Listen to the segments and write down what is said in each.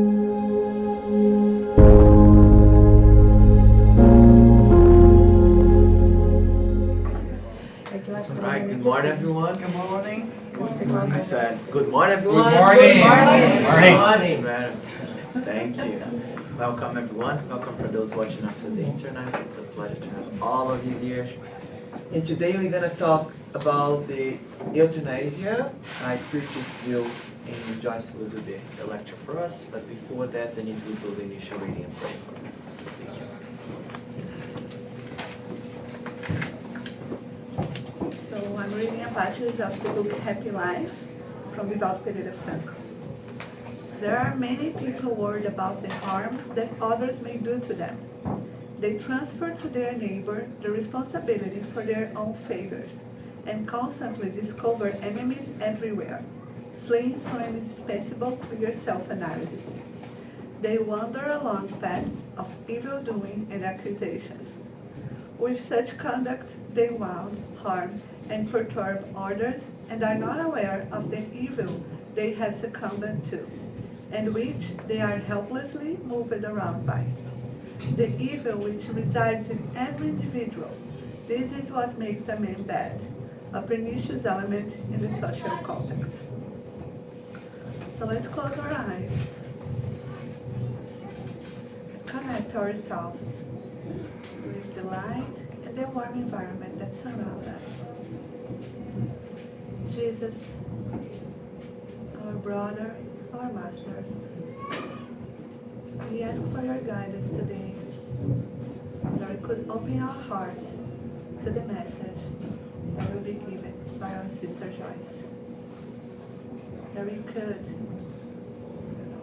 Alright, good morning everyone. Good morning. I said, good morning everyone. Good morning. Good Morning. morning, madam. Thank you. Welcome everyone. Welcome for those watching us through the internet. It's a pleasure to have all of you here. And today we're going to talk about the euthanasia, Spiritist view, and Joyce will do the lecture for us. But before that, Denise will do the initial reading and pray for us. Thank you. So I'm reading a passage of the book Happy Life from Vivaldo Pereira Franco. There are many people worried about the harm that others may do to them. They transfer to their neighbor the responsibility for their own failures and constantly discover enemies everywhere, fleeing from an indispensable clear self-analysis. They wander along paths of evil doing and accusations. With such conduct, they wound, harm, and perturb others and are not aware of the evil they have succumbed to, and which they are helplessly moved around by. The evil which resides in every individual, this is what makes a man bad, a pernicious element in the social context. So let's close our eyes, connect ourselves with the light and the warm environment that surrounds us. Jesus, our brother, our master, we ask for your guidance today, that we could open our hearts to the message that will be given by our sister Joyce. That we could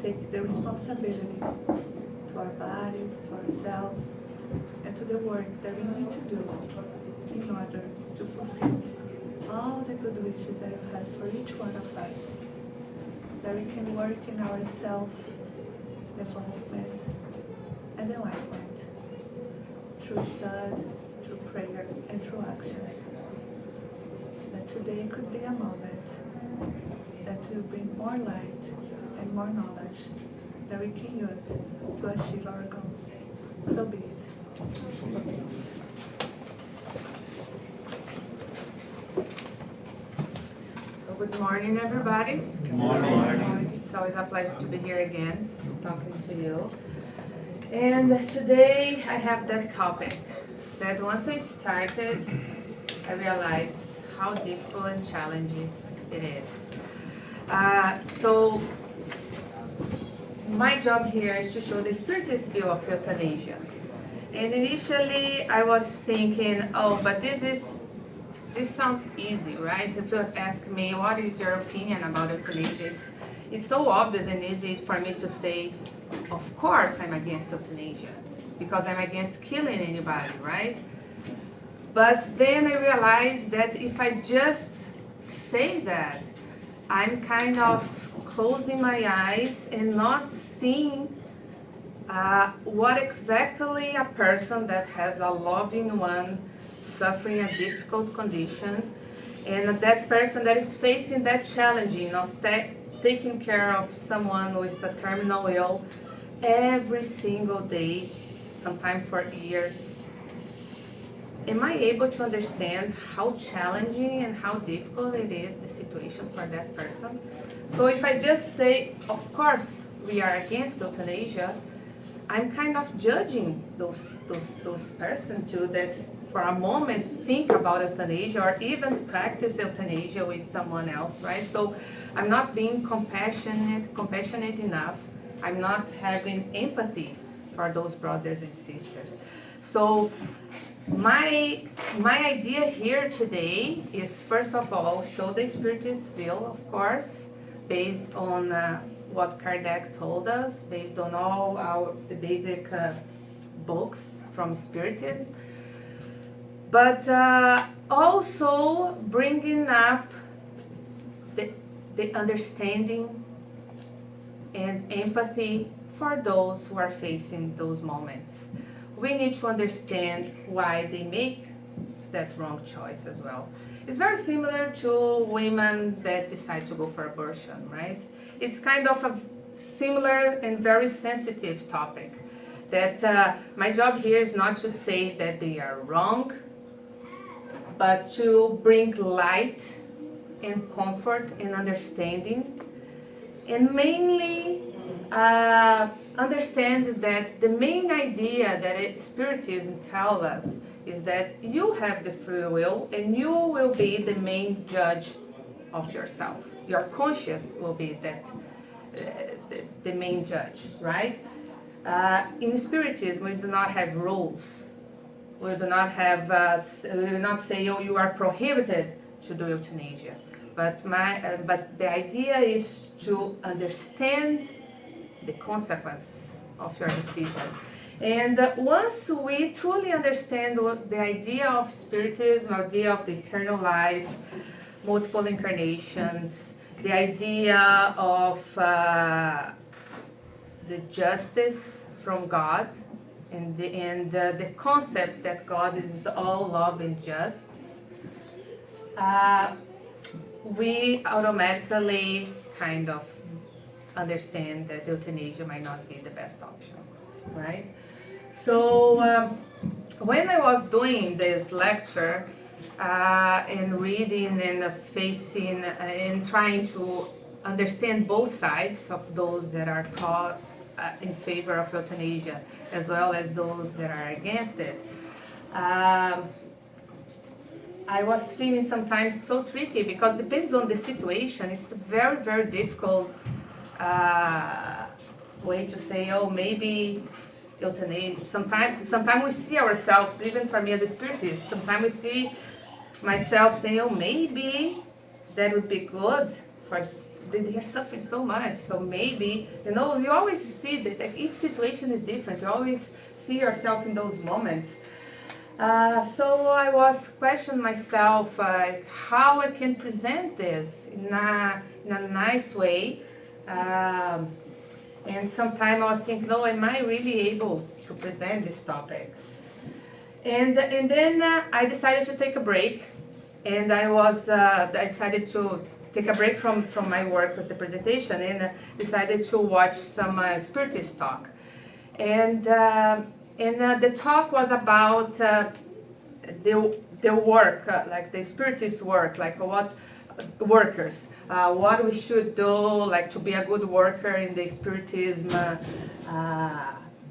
take the responsibility to our bodies, to ourselves, and to the work that we need to do in order to fulfill all the good wishes that you have for each one of us. That we can work in our self-development and enlightenment through study, through prayer, and through actions. That today could be a moment that will bring more light and more knowledge that we can use to achieve our goals. So be it. So good morning, everybody. Good morning. It's always a pleasure to be here again, talking to you. And today I have that topic that once I started, I realized how difficult and challenging it is. So my job here is to show the Spiritist view of euthanasia. And initially I was thinking, oh, but this sounds easy, right? If you ask me, what is your opinion about euthanasia? It's so obvious and easy for me to say, of course I'm against euthanasia, because I'm against killing anybody, right? But then I realized that if I just say that, I'm kind of closing my eyes and not seeing what exactly a person that has a loving one suffering a difficult condition, and that person that is facing that challenging of taking care of someone with a terminal ill every single day, sometimes for years. Am I able to understand how challenging and how difficult it is, the situation for that person? So if I just say, of course we are against euthanasia, I'm kind of judging those persons too that for a moment think about euthanasia or even practice euthanasia with someone else, right? So I'm not being compassionate enough. I'm not having empathy for those brothers and sisters. So my idea here today is, first of all, show the Spiritist view, of course, based on what Kardec told us, based on all the basic books from Spiritism, but also bringing up the understanding and empathy for those who are facing those moments. We need to understand why they make that wrong choice as well. It's very similar to women that decide to go for abortion, right? It's kind of a similar and very sensitive topic. That my job here is not to say that they are wrong, but to bring light and comfort and understanding, and mainly understand that the main idea that Spiritism tells us is that you have the free will and you will be the main judge of yourself. Your conscience will be the main judge, right? In Spiritism, we do not have rules. We do not have. We will not say, "Oh, you are prohibited to do euthanasia." But the idea is to understand the consequence of your decision. And once we truly understand the idea of Spiritism, the idea of the eternal life, multiple incarnations, the idea of the justice from God, and the concept that God is all love and justice, we automatically kind of understand that euthanasia might not be the best option, right? So when I was doing this lecture and reading and facing and trying to understand both sides of those that are in favor of euthanasia as well as those that are against it, I was feeling sometimes so tricky because depends on the situation. It's a very, very difficult way to say, oh, maybe euthanasia. Sometimes we see ourselves, even for me as a spiritist, sometimes we see myself saying, oh, maybe that would be good for they are suffering so much, so maybe, you always see that like, each situation is different. You always see yourself in those moments. So I was questioning myself how I can present this in a nice way. And sometimes I was thinking, no, am I really able to present this topic? And then I decided to take a break, and I decided to take a break from my work with the presentation, and decided to watch some Spiritist talk. And the talk was about the work, like the Spiritist work, like what workers, what we should do, like to be a good worker in the Spiritism,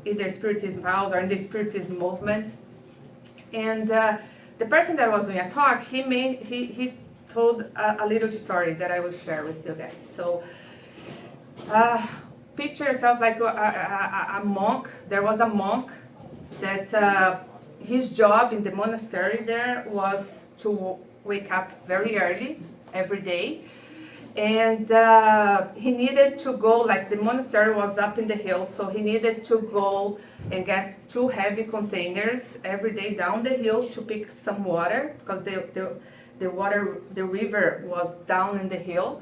either Spiritism house or in the Spiritism movement. And the person that was doing a talk, he told a little story that I will share with you guys. So picture yourself like a monk. There was a monk that his job in the monastery there was to wake up very early every day, and he needed to go, like the monastery was up in the hill, so he needed to go and get 2 heavy containers every day down the hill to pick some water, because the river was down in the hill.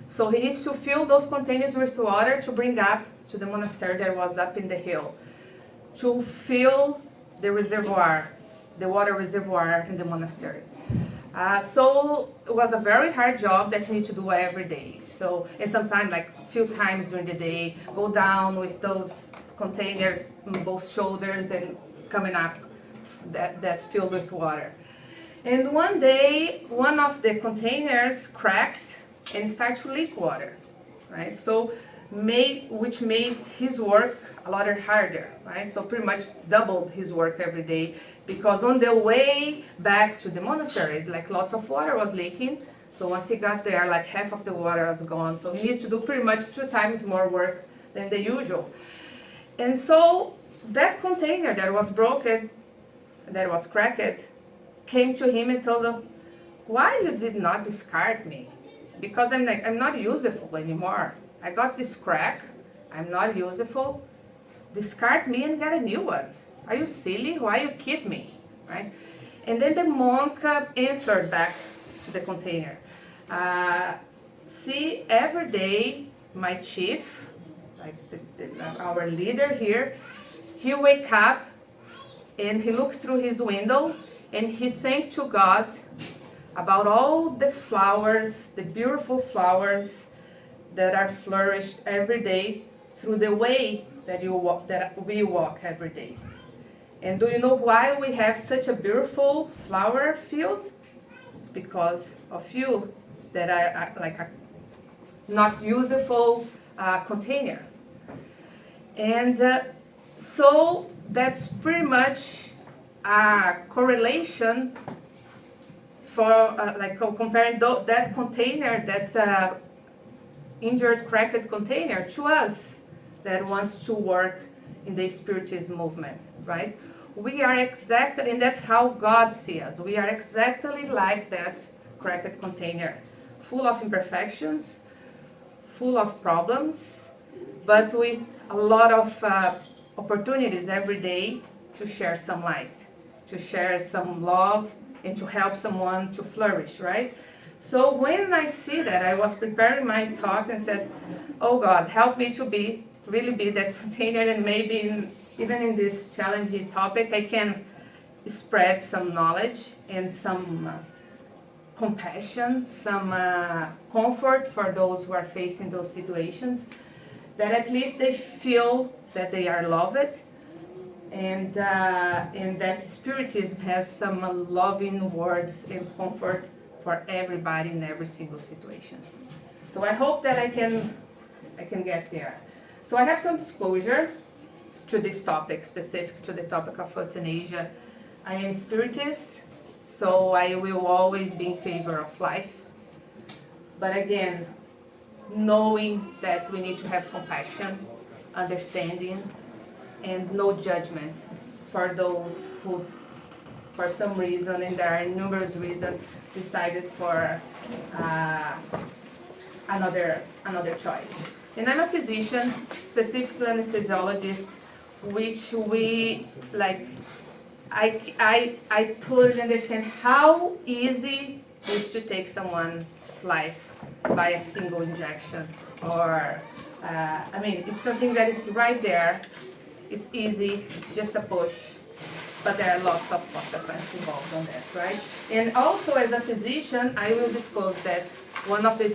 So he needs to fill those containers with water to bring up to the monastery that was up in the hill, to fill the reservoir, the water reservoir in the monastery. So it was a very hard job that he needed to do every day. So, and sometimes like a few times during the day, go down with those containers on both shoulders and coming up that filled with water. And one day, one of the containers cracked and started to leak water, right? So, which made his work a lot harder, right? So pretty much doubled his work every day, because on the way back to the monastery, like lots of water was leaking. So once he got there, like half of the water was gone. So he needed to do pretty much 2 times more work than the usual. And so that container that was broken, that was cracked, came to him and told him, why you did not discard me? Because I'm not useful anymore. I got this crack, I'm not useful. Discard me and get a new one. Are you silly? Why you keep me, right? And then the monk answered back to the container. See, every day my chief, like our leader here, he wake up and he looked through his window and he thanked to God about all the flowers, the beautiful flowers that are flourished every day through the way that we walk every day. And do you know why we have such a beautiful flower field? It's because of you that are like a not useful container. And so that's pretty much a correlation for comparing that container, that injured, cracked container, to us that wants to work in the Spiritist movement, right? We are exactly, and that's how God sees us. We are exactly like that cracked container, full of imperfections, full of problems, but with a lot of opportunities every day to share some light, to share some love, and to help someone to flourish, right? So when I see that, I was preparing my talk and said, oh God, help me to really be that container, and maybe even in this challenging topic, I can spread some knowledge and some compassion, some comfort for those who are facing those situations, that at least they feel that they are loved, and that Spiritism has some loving words and comfort for everybody in every single situation. So I hope that I can get there. So I have some disclosure to this topic, specific to the topic of euthanasia. I am Spiritist, so I will always be in favor of life. But again, knowing that we need to have compassion, understanding, and no judgment for those who, for some reason, and there are numerous reasons, decided for another choice. And I'm a physician, specifically anesthesiologist, which we like. I totally understand how easy it is to take someone's life by a single injection, or I mean, it's something that is right there. It's easy. It's just a push. But there are lots of consequences involved on that, right? And also, as a physician, I will disclose that one of the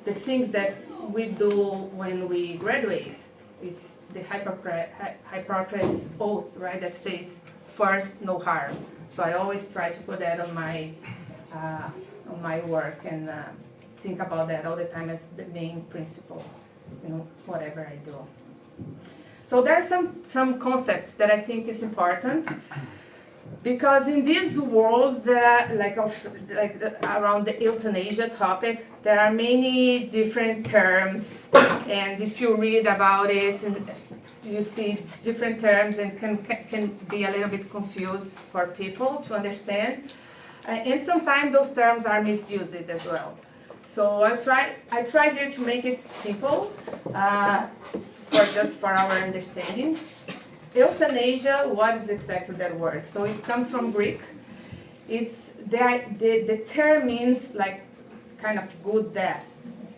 things that we do when we graduate is the Hippocrates oath, right? That says, first, no harm. So I always try to put that on my work, and think about that all the time as the main principle, whatever I do. So there are some concepts that I think it's important, because in this world there are, around the euthanasia topic, there are many different terms, and if you read about it, you see different terms, and can be a little bit confused for people to understand, and sometimes those terms are misused as well. So I try here to make it simple, for our understanding. Euthanasia, what is exactly that word? So it comes from Greek. It's the term means like kind of good death,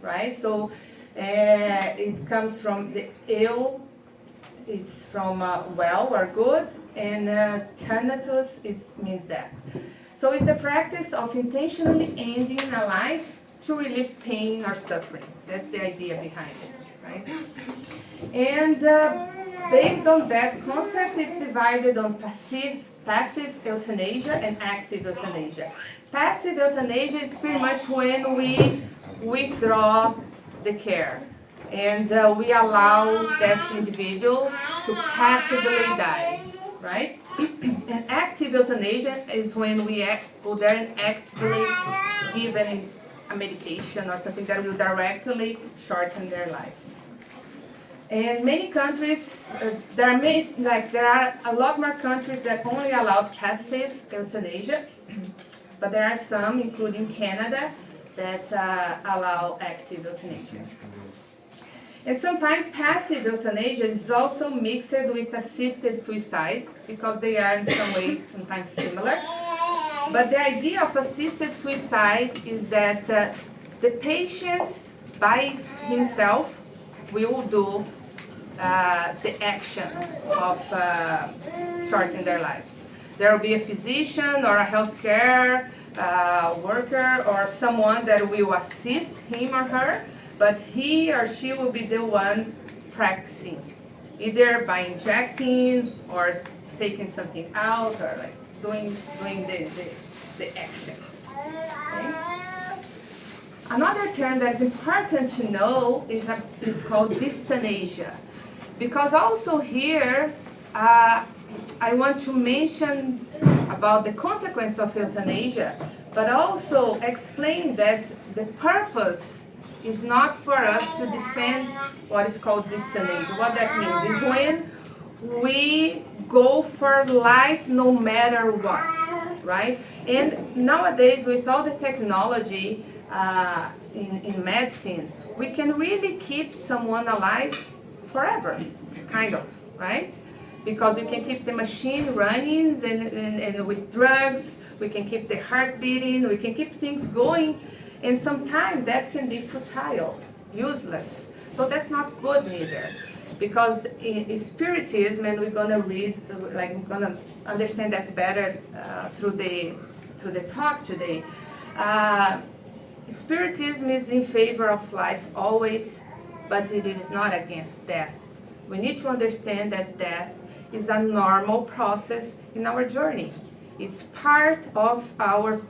right? So it comes from the eu, it's from well or good, and thanatos means death. So it's the practice of intentionally ending a life to relieve pain or suffering. That's the idea behind it, right? And based on that concept, it's divided on passive euthanasia and active euthanasia. Passive euthanasia is pretty much when we withdraw the care, and we allow that individual to passively die, right? And active euthanasia is when we go there and actively give a medication or something that will directly shorten their lives. In many countries, there are a lot more countries that only allow passive euthanasia, but there are some, including Canada, that allow active euthanasia. And sometimes passive euthanasia is also mixed with assisted suicide, because they are in some ways sometimes similar. But the idea of assisted suicide is that the patient by himself will do the action of shortening their lives. There will be a physician or a healthcare worker or someone that will assist him or her, but he or she will be the one practicing, either by injecting or taking something out or like doing the action. Okay? Another term that's important to know is called dystonasia, because also here I want to mention about the consequence of euthanasia, but also explain that the purpose is not for us to defend what is called dystonasia. What that means is when we go for life no matter what, right? And nowadays, with all the technology in medicine, we can really keep someone alive forever, kind of, right? Because we can keep the machine running and with drugs, we can keep the heart beating, we can keep things going, and sometimes that can be futile, useless. So that's not good neither. Because in Spiritism, and we're gonna read, like we're gonna understand that better through the talk today. Spiritism is in favor of life always, but it is not against death. We need to understand that death is a normal process in our journey. It's part of our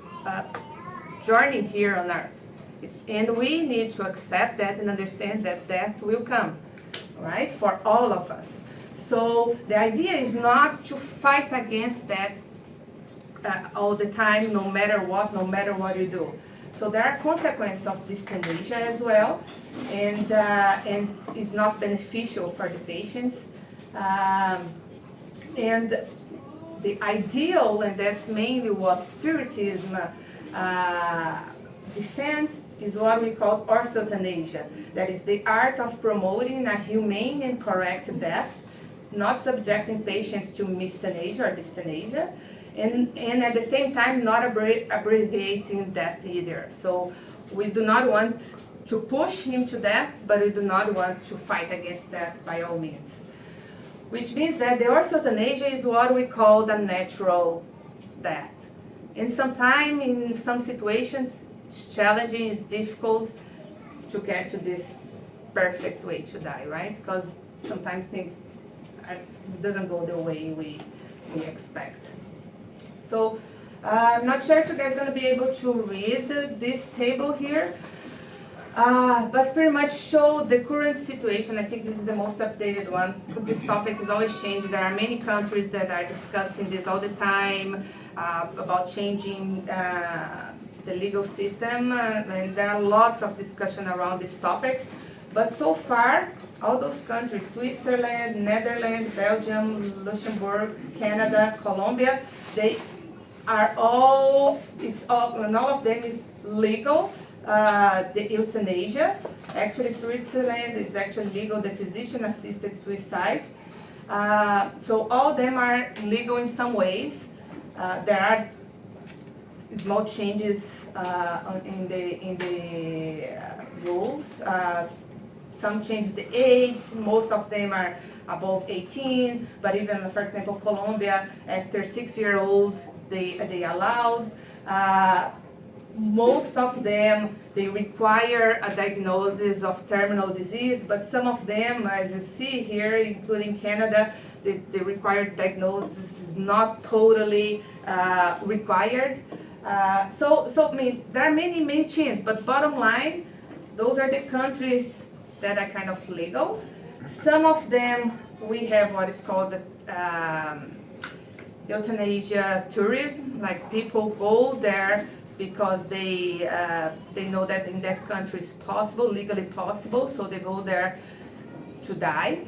journey here on earth. And we need to accept that and understand that death will come, right, for all of us. So the idea is not to fight against that all the time, no matter what you do. So there are consequences of dystonasia as well, and it's not beneficial for the patients. And the ideal, and that's mainly what Spiritism defends, is what we call orthothanasia. That is the art of promoting a humane and correct death, not subjecting patients to misthanasia or dystonasia, and at the same time not abbreviating death either. So we do not want to push him to death, but we do not want to fight against death by all means. Which means that the orthothanasia is what we call the natural death. And sometimes, in some situations, it's challenging, it's difficult to get to this perfect way to die, right? Because sometimes things doesn't go the way we expect. So I'm not sure if you guys are going to be able to read this table here, but pretty much show the current situation. I think this is the most updated one. This topic is always changing. There are many countries that are discussing this all the time about changing the legal system, and there are lots of discussion around this topic. But so far, all those countries, Switzerland, Netherlands, Belgium, Luxembourg, Canada, Colombia, they are all of them is legal, the euthanasia. Actually, Switzerland is actually legal, the physician-assisted suicide. So all of them are legal in some ways. There are small changes in the rules. Some change the age. Most of them are above 18. But even, for example, Colombia, after 6-year-old, they allowed. Most of them, they require a diagnosis of terminal disease, but some of them, as you see here, including Canada, the required diagnosis is not totally required. So I mean, there are many changes, but bottom line, those are the countries that are kind of legal. Some of them, we have what is called the euthanasia tourism, like people go there because they know that in that country is possible, legally possible, so they go there to die.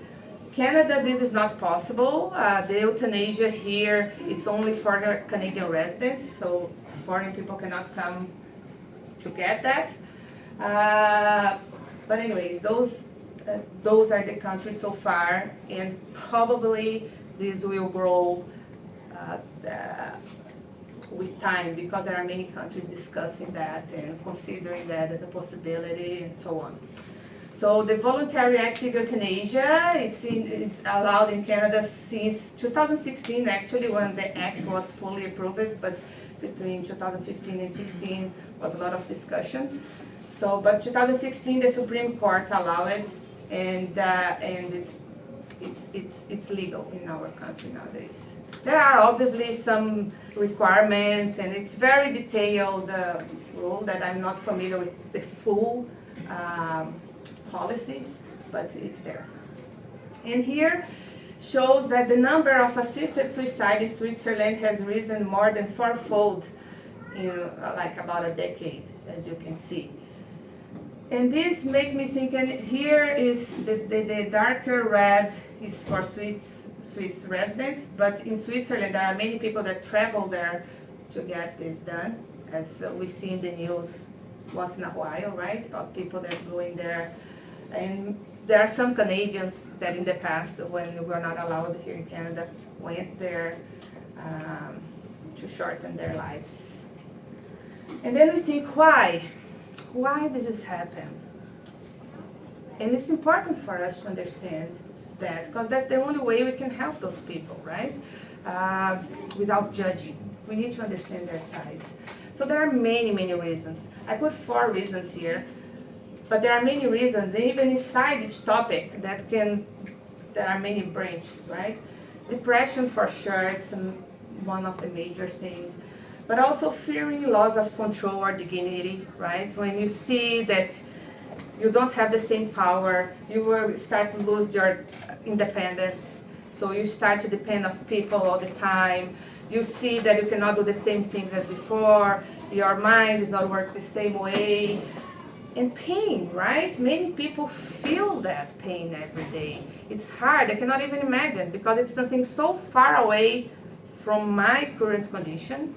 Canada, this is not possible. The euthanasia here, it's only for Canadian residents, so foreign people cannot come to get that. But anyways, those are the countries so far, and probably this will grow with time, because there are many countries discussing that and considering that as a possibility and so on. So the voluntary active euthanasia, it's allowed in Canada since 2016, actually, when the act was fully approved, but between 2015 and 16 was a lot of discussion. So, but 2016, the Supreme Court allowed it, and it's legal in our country nowadays. There are obviously some requirements, and it's very detailed rule that I'm not familiar with the full policy, but it's there. And here shows that the number of assisted suicide in Switzerland has risen more than fourfold in like about a decade, as you can see. And this makes me think, and here is the darker red is for Swiss residents, but in Switzerland there are many people that travel there to get this done, as we see in the news once in a while, right, about people that go in there. And there are some Canadians that in the past, when we were not allowed here in Canada, went there to shorten their lives. And then we think, why? Why does this happen? And it's important for us to understand that, because that's the only way we can help those people, right? Without judging. We need to understand their sides. So there are many, many reasons. I put 4 reasons here, but there are many reasons, and even inside each topic there are many branches, right? Depression for sure, it's one of the major things. But also fearing loss of control or dignity, right? When you see that you don't have the same power, you will start to lose your independence. So you start to depend on people all the time. You see that you cannot do the same things as before. Your mind is not working the same way. And pain, right? Many people feel that pain every day. It's hard, I cannot even imagine, because it's something so far away from my current condition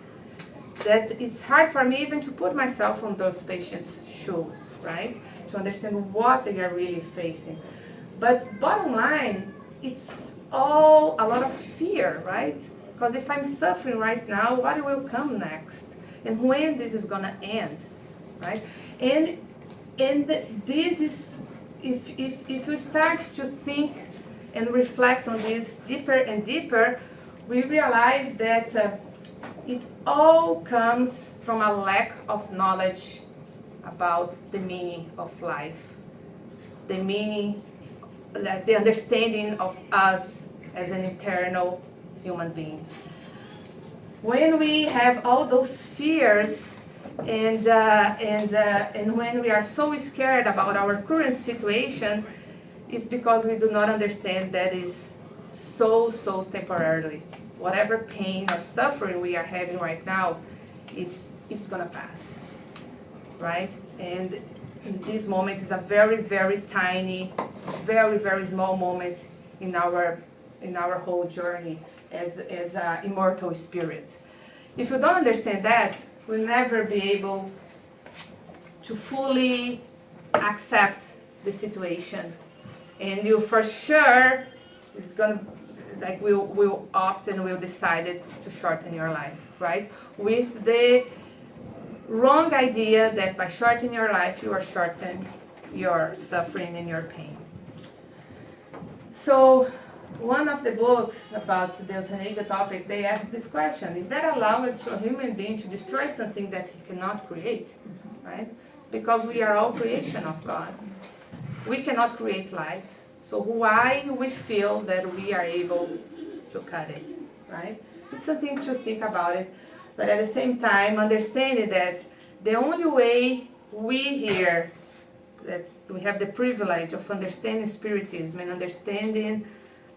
that it's hard for me even to put myself on those patients' shoes, right? To understand what they are really facing. But bottom line, it's all a lot of fear, right? Because if I'm suffering right now, what will come next? And when this is gonna end, right? And this is, if we start to think and reflect on this deeper and deeper, we realize that it all comes from a lack of knowledge about the meaning of life, the meaning, the understanding of us as an eternal human being. When we have all those fears and when we are so scared about our current situation, it's because we do not understand that is so temporarily. Whatever pain or suffering we are having right now, it's gonna pass, right? And in this moment is a very tiny, very small moment in our whole journey as an immortal spirit. If you don't understand that, we'll never be able to fully accept the situation, and you for sure is gonna, like, will opt and will decide to shorten your life, right? With the wrong idea that by shortening your life, you are shortening your suffering and your pain. So one of the books about the euthanasia topic, they ask this question: is that allowed to a human being to destroy something that he cannot create, right? Because we are all creation of God. We cannot create life. So why we feel that we are able to cut it, right? It's something to think about it, but at the same time, understanding that the only way we here, that we have the privilege of understanding Spiritism and understanding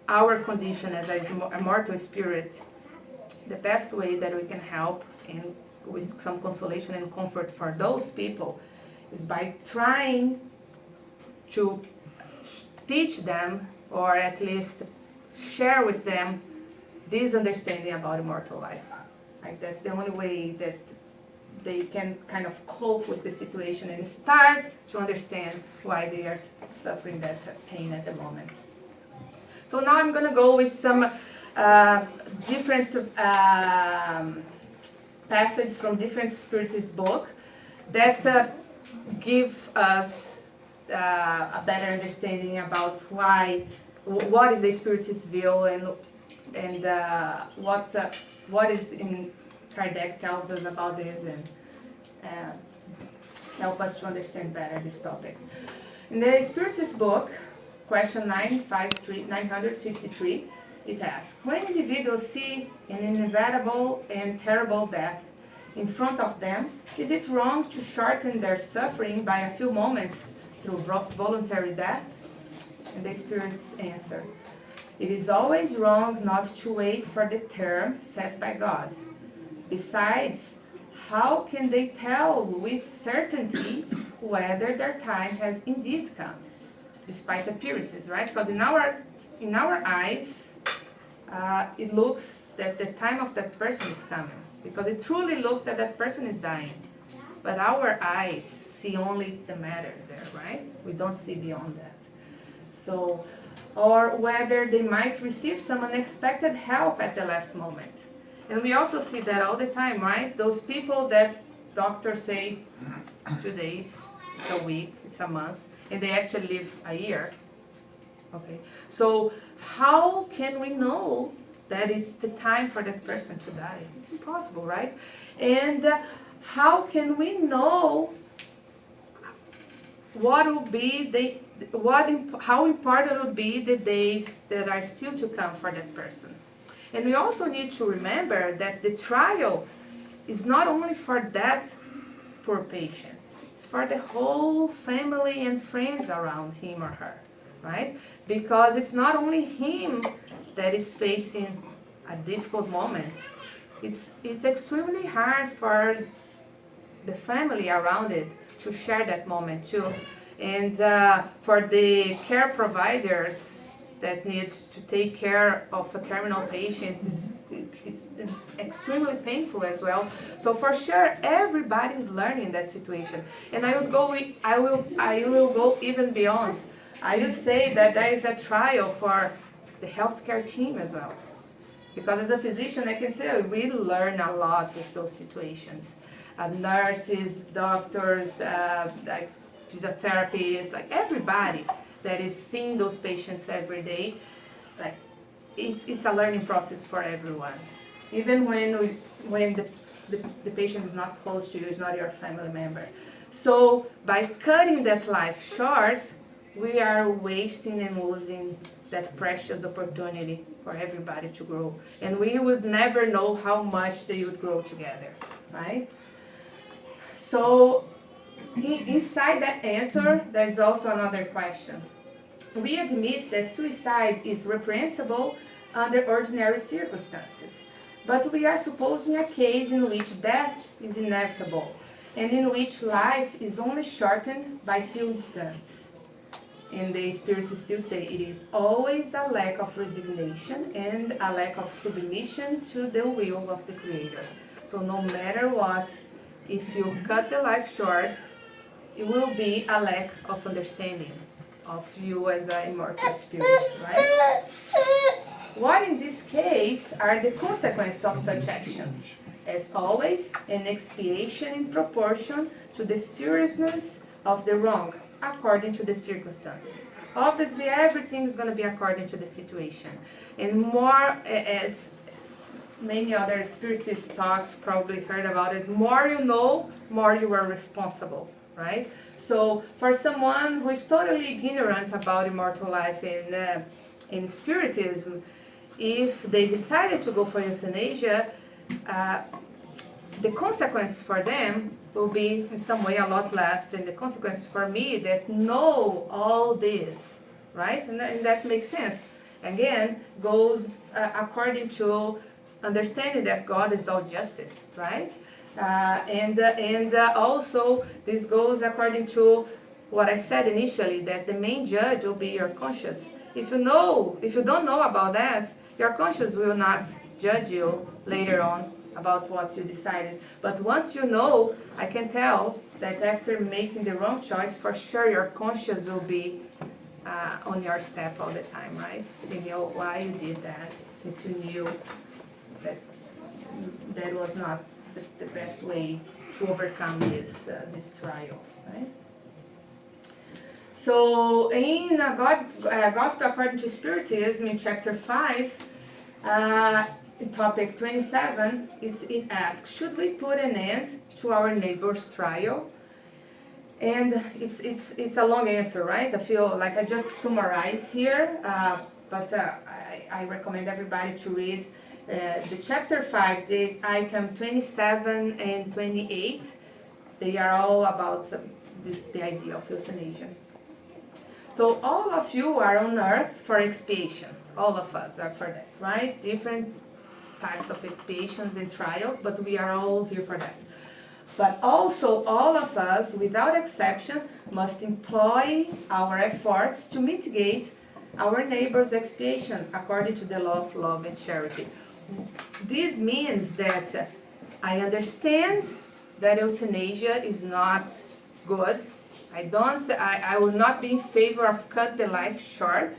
our condition as a mortal spirit, the best way that we can help and with some consolation and comfort for those people is by trying to teach them, or at least share with them, this understanding about immortal life. Like, that's the only way that they can kind of cope with the situation and start to understand why they are suffering that pain at the moment. So now I'm going to go with some different passages from different Spiritist books that give us a better understanding about what is the Spiritist view and what is in Kardec tells us about this. And help us to understand better this topic. In the Spiritist book, question 953, it asks, when individuals see an inevitable and terrible death in front of them, is it wrong to shorten their suffering by a few moments through voluntary death? And the Spirit's answer, it is always wrong not to wait for the term set by God. Besides, how can they tell with certainty whether their time has indeed come, despite appearances, right? Because in our eyes, it looks that the time of that person is coming, because it truly looks that that person is dying. But our eyes see only the matter there, right? We don't see beyond that. So, or whether they might receive some unexpected help at the last moment. And we also see that all the time, right? Those people that doctors say 2 days, it's a week, it's a month, and they actually live a year. Okay, so how can we know that it's the time for that person to die? It's impossible, right? And how can we know what will be how important would be the days that are still to come for that person? And we also need to remember that the trial is not only for that poor patient, it's for the whole family and friends around him or her, right? Because it's not only him that is facing a difficult moment. It's extremely hard for the family around it to share that moment too. And for the care providers that needs to take care of a terminal patient, it's extremely painful as well. So for sure, everybody's learning that situation. And I will go even beyond. I would say that there is a trial for the healthcare team as well. Because as a physician, I can say I really learn a lot with those situations. Nurses, doctors, like physiotherapists, like everybody that is seeing those patients every day, like it's a learning process for everyone. Even when the patient is not close to you, is not your family member. So by cutting that life short, we are wasting and losing that precious opportunity for everybody to grow. And we would never know how much they would grow together, right? So inside that answer, there's also another question. We admit that suicide is reprehensible under ordinary circumstances, but we are supposing a case in which death is inevitable and in which life is only shortened by few instants. And the Spirits still say it is always a lack of resignation and a lack of submission to the will of the Creator. So no matter what, if you cut the life short, it will be a lack of understanding of you as an immortal spirit, right? What in this case are the consequences of such actions? As always, an expiation in proportion to the seriousness of the wrong, according to the circumstances. Obviously, everything is going to be according to the situation. And more, as many other spiritists talk, probably heard about it, more you know, more you are responsible, right? So for someone who is totally ignorant about immortal life in Spiritism, if they decided to go for euthanasia, the consequence for them will be in some way a lot less than the consequence for me that know all this, right? And that makes sense. Again, goes according to understanding that God is all justice, right? And also this goes according to what I said initially, that the main judge will be your conscience. If you don't know about that, your conscience will not judge you later on about what you decided. But once you know, I can tell that after making the wrong choice, for sure your conscience will be on your step all the time, right? You know why you did that, since you knew that that was not the best way to overcome this trial, right? So in Gospel According to Spiritism, in chapter 5, in topic 27, it asks, should we put an end to our neighbor's trial? And it's a long answer, right? I feel like I just summarize here, but I recommend everybody to read the chapter 5, the item 27 and 28. They are all about the idea of euthanasia. So all of you are on earth for expiation. All of us are for that, right? Different types of expiations and trials, but we are all here for that. But also all of us, without exception, must employ our efforts to mitigate our neighbor's expiation according to the law of love and charity. This means that I understand that euthanasia is not good. I will not be in favor of cut the life short,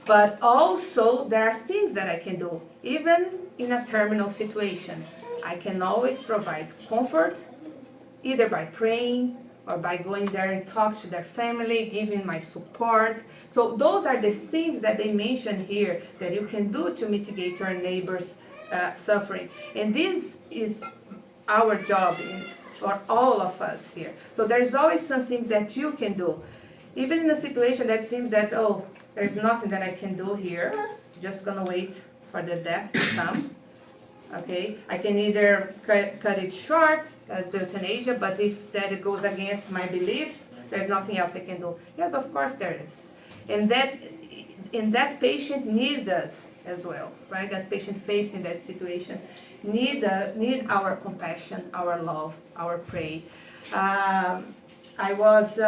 but also there are things that I can do, even in a terminal situation. I can always provide comfort, either by praying or by going there and talk to their family, giving my support. So those are the things that they mention here that you can do to mitigate your neighbor's suffering. And this is our job for all of us here. So there's always something that you can do. Even in a situation that seems that, oh, there's nothing that I can do here, just gonna wait for the death to come. Okay, I can either cut it short as euthanasia, but if that goes against my beliefs, there's nothing else I can do. Yes, of course there is. And that patient needs us as well, right? That patient facing that situation need our compassion, our love, our prayer. I was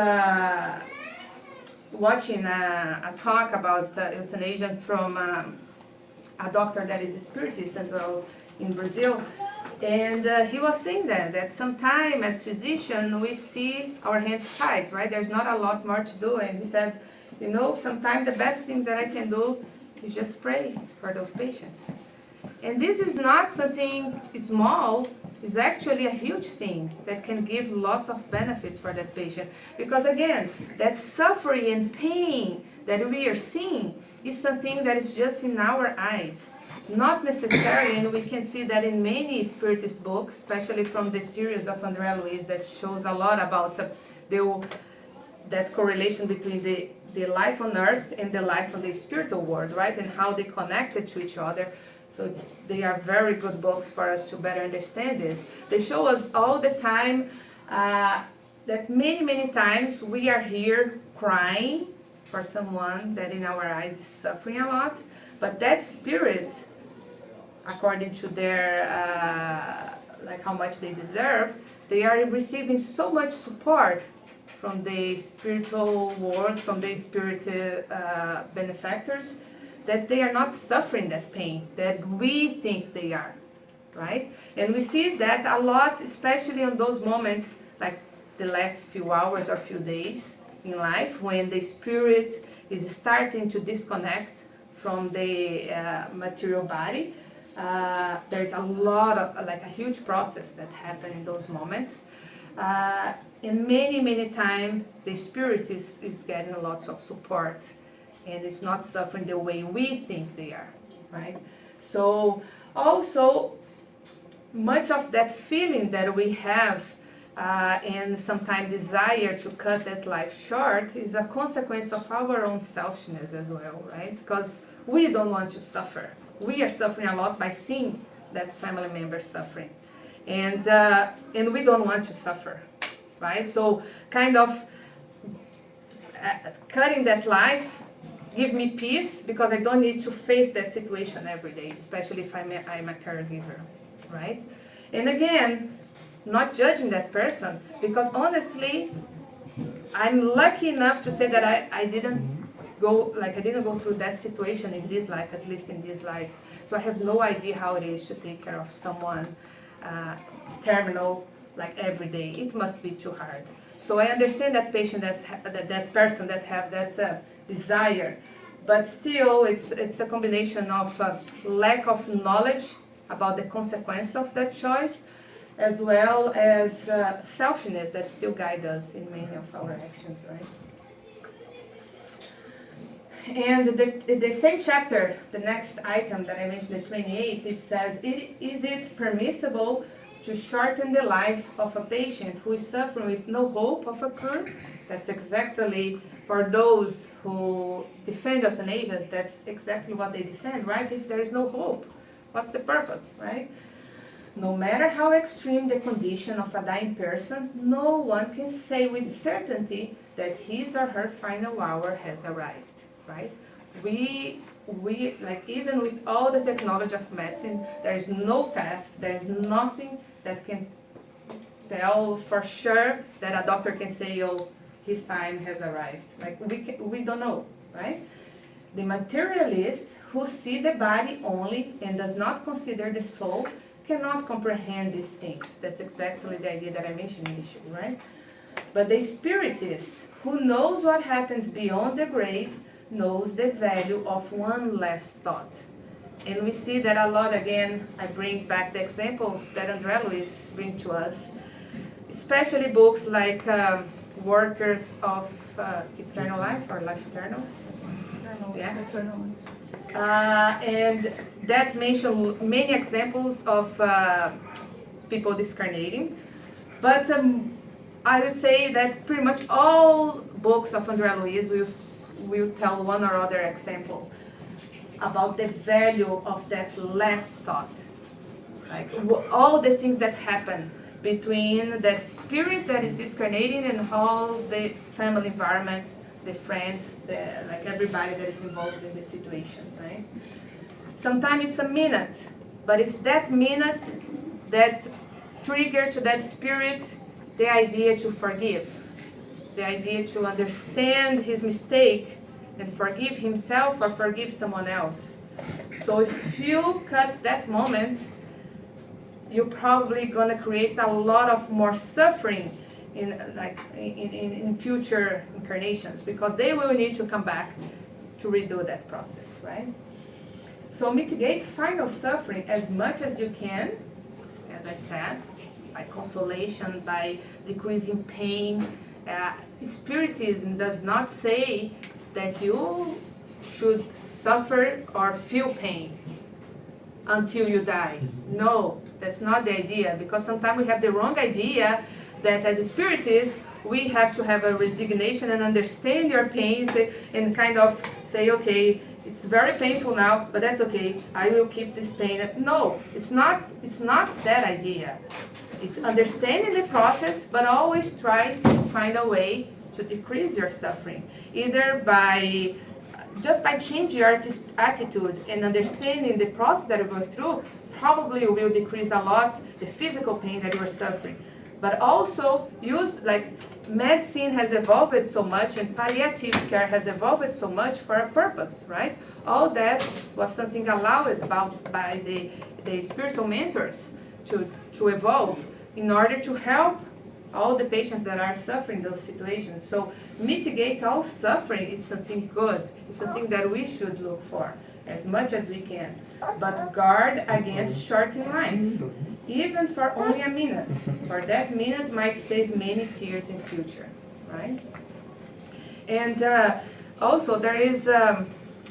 watching a talk about euthanasia from a doctor that is a Spiritist as well in Brazil, and he was saying that sometimes as physician we see our hands tied, right? There's not a lot more to do, and he said, you know, sometimes the best thing that I can do is just pray for those patients. And this is not something small, it's actually a huge thing that can give lots of benefits for that patient. Because again, that suffering and pain that we are seeing is something that is just in our eyes. Not necessarily, and we can see that in many Spiritist books, especially from the series of André Luiz that shows a lot about that correlation between the life on earth and the life on the spiritual world, right? And how they connected to each other. So they are very good books for us to better understand this. They show us all the time that many times we are here crying for someone that in our eyes is suffering a lot, but that spirit, according to their, like how much they deserve, they are receiving so much support from the spiritual world, from the spirit benefactors, that they are not suffering that pain that we think they are, right? And we see that a lot, especially on those moments, like the last few hours or few days in life, when the spirit is starting to disconnect from the material body. There's a lot of, like a huge process that happens in those moments. And many times the spirit is getting lots of support and it's not suffering the way we think they are, right? So also much of that feeling that we have and sometimes desire to cut that life short is a consequence of our own selfishness as well, right? Because we don't want to suffer. We are suffering a lot by seeing that family member suffering, and we don't want to suffer, right? So kind of cutting that life give me peace because I don't need to face that situation every day, especially if I'm a caregiver, right? And again, not judging that person, because honestly, I'm lucky enough to say that I didn't go through that situation in this life, at least in this life. So I have no idea how it is to take care of someone terminal, like every day. It must be too hard. So I understand that patient, that person that have that desire, but still it's a combination of lack of knowledge about the consequence of that choice, as well as selfishness that still guide us in many of our actions, right? And the same chapter, the next item that I mentioned, the 28, it says, is it permissible to shorten the life of a patient who is suffering with no hope of a cure. That's exactly, for those who defend euthanasia, that's exactly what they defend, right? If there is no hope, what's the purpose, right? No matter how extreme the condition of a dying person, no one can say with certainty that his or her final hour has arrived, right? We like, even with all the technology of medicine, there is no test, there is nothing that can tell for sure that a doctor can say, oh, his time has arrived. Like, we don't know, right? The materialist who see the body only and does not consider the soul cannot comprehend these things. That's exactly the idea that I mentioned initially, right? But the Spiritist who knows what happens beyond the grave knows the value of one last thought. And we see that a lot. Again, I bring back the examples that André Luiz brings to us, especially books like Workers of Eternal Life, or Life Eternal. Yeah. And that mentioned many examples of people discarnating. But I would say that pretty much all books of André Luiz will tell one or other example about the value of that last thought. Like all the things that happen between that spirit that is discarnating and all the family environment, the friends, like everybody that is involved in the situation, right? Sometimes it's a minute, but it's that minute that triggers to that spirit the idea to forgive, the idea to understand his mistake and forgive himself or forgive someone else. So if you cut that moment, you're probably going to create a lot of more suffering in future incarnations, because they will need to come back to redo that process, right? So mitigate final suffering as much as you can, as I said, by consolation, by decreasing pain. Spiritism does not say that you should suffer or feel pain until you die. No, that's not the idea, because sometimes we have the wrong idea that as a spiritist, we have to have a resignation and understand your pain and kind of say, okay, it's very painful now, but that's okay, I will keep this pain. No, it's not that idea. It's understanding the process, but always try to find a way to decrease your suffering, either just by changing your attitude and understanding the process that you go through. Probably will decrease a lot the physical pain that you are suffering. But also use, like, medicine has evolved so much and palliative care has evolved so much for a purpose, right? All that was something allowed by the spiritual mentors to evolve in order to help all the patients that are suffering those situations. So mitigate all suffering is something good. It's something that we should look for as much as we can. But guard against shortening life, even for only a minute. For that minute might save many tears in future, right? And also there is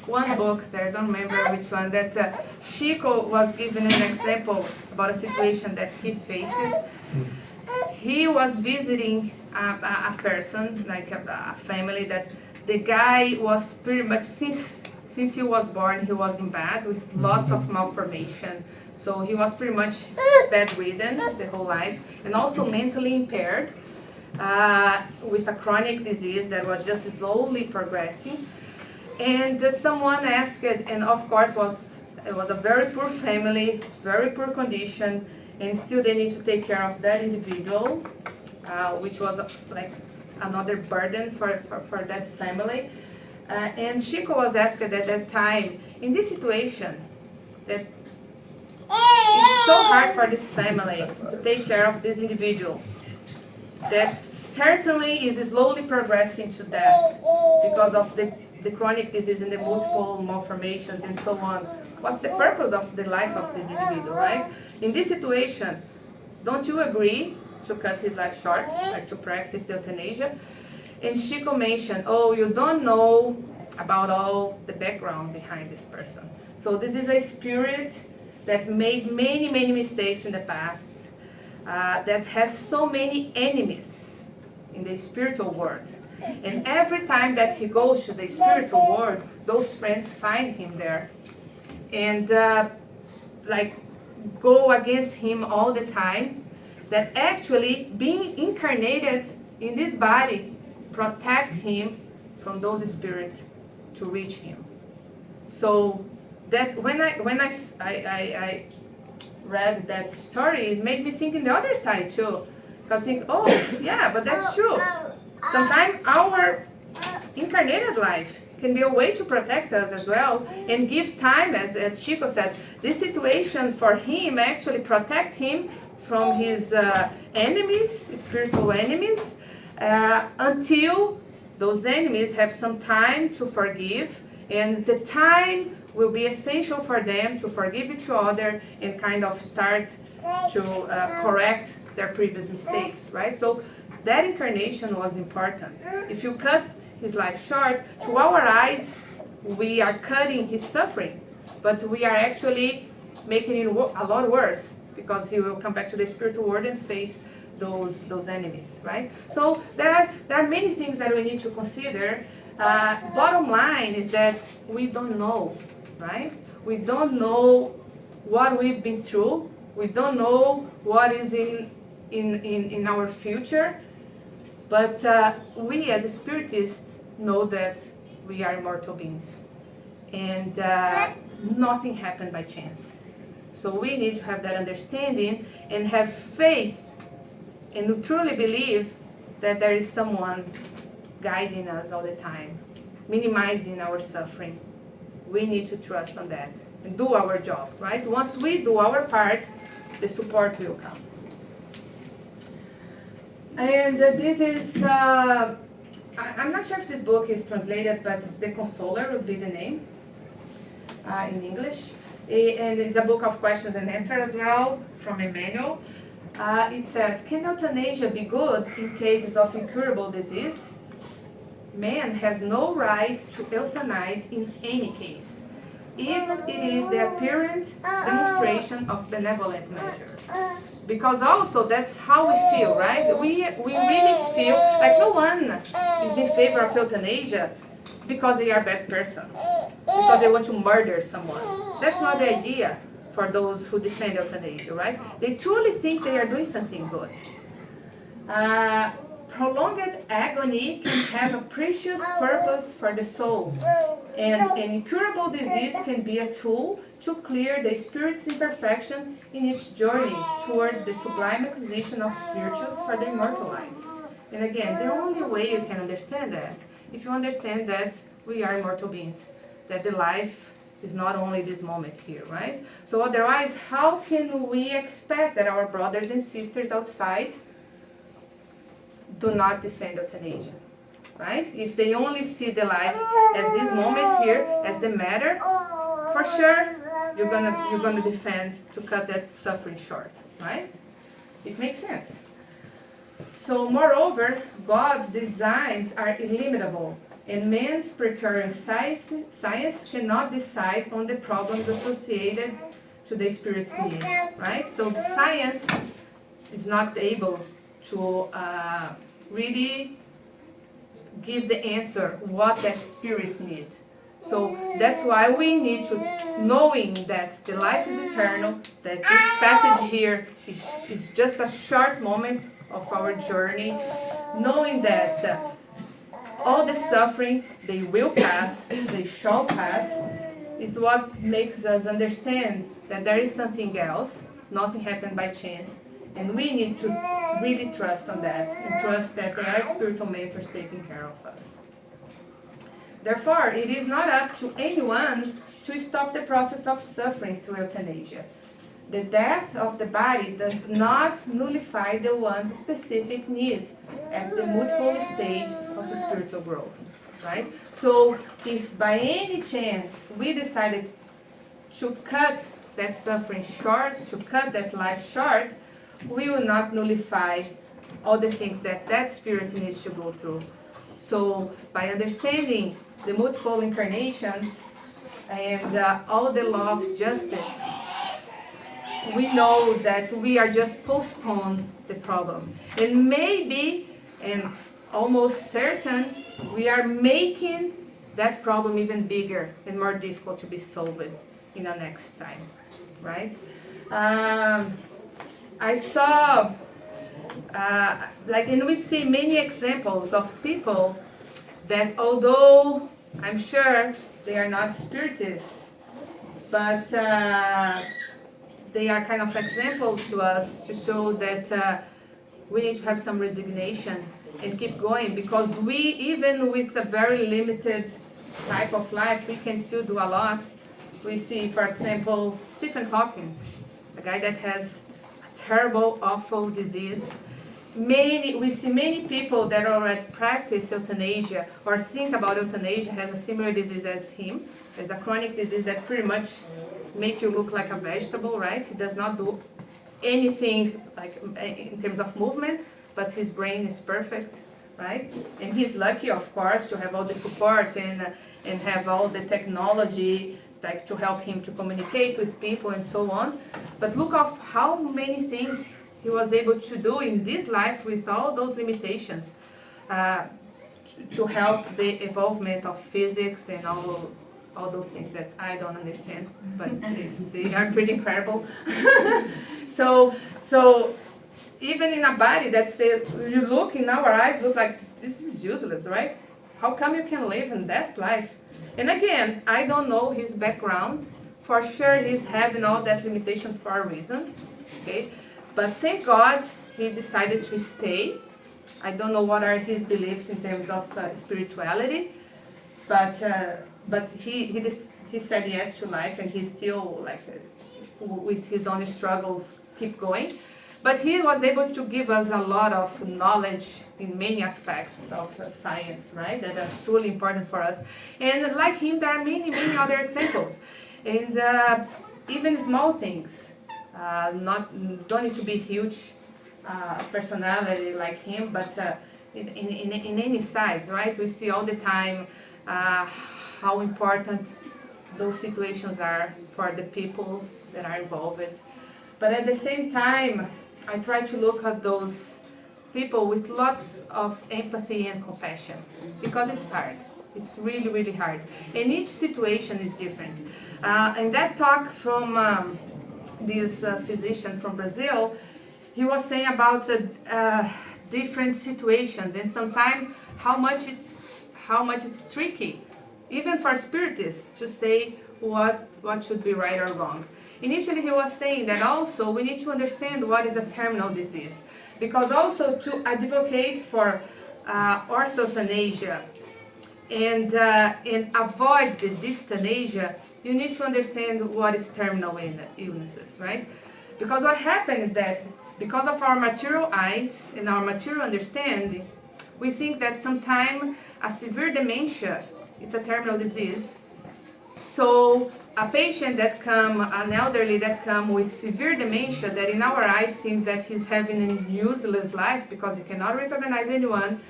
one book that I don't remember which one, that Chico was given an example about a situation that he faced. He was visiting a person, like a family, that the guy was pretty much, since he was born, he was in bed with lots of malformation. So he was pretty much bedridden the whole life, and also mentally impaired with a chronic disease that was just slowly progressing. And someone asked, and of course it was a very poor family, very poor condition, and still they need to take care of that individual, which was like another burden for that family. And Chico was asked at that time, in this situation, that it's so hard for this family to take care of this individual, that certainly is slowly progressing to death because of the chronic disease and the multiple malformations and so on. What's the purpose of the life of this individual, right? In this situation, don't you agree to cut his life short, like to practice the euthanasia? And Chico mentioned, oh, you don't know about all the background behind this person. So this is a spirit that made many, many mistakes in the past. that has so many enemies in the spiritual world. And every time that he goes to the spiritual world, those friends find him there. And like go against him all the time, that actually being incarnated in this body protect him from those spirits to reach him. So that when I read that story, it made me think in the other side too. Because I think, oh yeah, but that's true. Sometimes our incarnated life can be a way to protect us as well and give time, as Chico said, this situation for him actually protect him from his enemies, spiritual enemies, until those enemies have some time to forgive, and the time will be essential for them to forgive each other and kind of start to correct their previous mistakes, right? So that incarnation was important. If you cut his life short, to our eyes, we are cutting his suffering, but we are actually making it a lot worse, because he will come back to the spiritual world and face those enemies, right? So there are many things that we need to consider. Bottom line is that we don't know, right? We don't know what we've been through. We don't know what is in our future. But we as Spiritists know that we are immortal beings. And nothing happened by chance. So we need to have that understanding and have faith and truly believe that there is someone guiding us all the time, minimizing our suffering. We need to trust on that and do our job, right? Once we do our part, the support will come. And this is, I'm not sure if this book is translated, but it's The Consoler would be the name in English. And it's a book of questions and answers as well, from Emmanuel. It says, can euthanasia be good in cases of incurable disease? Man has no right to euthanize in any case, even it is the apparent demonstration of benevolent measure. Because also that's how we feel, right? We really feel like no one is in favor of euthanasia because they are a bad person, because they want to murder someone. That's not the idea for those who defend euthanasia, right? They truly think they are doing something good. Prolonged agony can have a precious purpose for the soul, and an incurable disease can be a tool to clear the spirit's imperfection in its journey towards the sublime acquisition of virtues for the immortal life. And again, the only way you can understand that, if you understand that we are immortal beings, that the life is not only this moment here, right? So otherwise, how can we expect that our brothers and sisters outside do not defend euthanasia, right? If they only see the life as this moment here, as the matter, for sure you're gonna defend to cut that suffering short, right? It makes sense. So moreover, God's designs are illimitable, and man's precarious science cannot decide on the problems associated to the spirit's need, right? So science is not able to really give the answer what that spirit needs. So that's why we need to, knowing that the life is eternal, that this passage here is just a short moment of our journey, knowing that all the suffering, they will pass, they shall pass, is what makes us understand that there is something else, nothing happened by chance, and we need to really trust on that, and trust that there are spiritual mentors taking care of us. Therefore, it is not up to anyone to stop the process of suffering through euthanasia. The death of the body does not nullify the one's specific need at the multiple stages of spiritual growth, right? So if by any chance we decided to cut that suffering short, to cut that life short, we will not nullify all the things that that spirit needs to go through. So by understanding the multiple incarnations and all the law of justice, we know that we are just postponing the problem. And maybe, and almost certain, we are making that problem even bigger and more difficult to be solved in the next time, right? I saw, and we see many examples of people that although I'm sure they are not spiritists, but they are kind of example to us to show that we need to have some resignation and keep going, because we, even with a very limited type of life, we can still do a lot. We see, for example, Stephen Hawking, a guy that has a terrible, awful disease. We see many people that already practice euthanasia or think about euthanasia has a similar disease as him. There's a chronic disease that pretty much make you look like a vegetable, right? He does not do anything like in terms of movement, but his brain is perfect, right? And he's lucky, of course, to have all the support and have all the technology like to help him to communicate with people and so on. But look of how many things he was able to do in this life with all those limitations to help the evolvement of physics and all those things that I don't understand, but they are pretty incredible. So even in a body that say, you look in our eyes, look like this is useless, right? How come you can live in that life? And again, I don't know his background. For sure, he's having all that limitation for a reason, okay? But thank God he decided to stay. I don't know what are his beliefs in terms of spirituality, but he said yes to life, and he's still like with his own struggles keep going. But he was able to give us a lot of knowledge in many aspects of science, right? That are truly important for us. And like him, there are many other examples, and even small things. Don't need to be huge personality like him, but in any size, right? We see all the time how important those situations are for the people that are involved. But at the same time, I try to look at those people with lots of empathy and compassion, because it's hard. It's really, really hard. And each situation is different. And that talk from this physician from Brazil, he was saying about different situations, and sometimes how much it's tricky, even for spiritists, to say what should be right or wrong. Initially, he was saying that also we need to understand what is a terminal disease, because also to advocate for orthothanasia and avoid the dystonasia, you need to understand what is terminal illnesses, right? Because what happens is that because of our material eyes and our material understanding, we think that sometimes a severe dementia is a terminal disease. So a patient an elderly that come with severe dementia, that in our eyes seems that he's having a useless life because he cannot recognize anyone,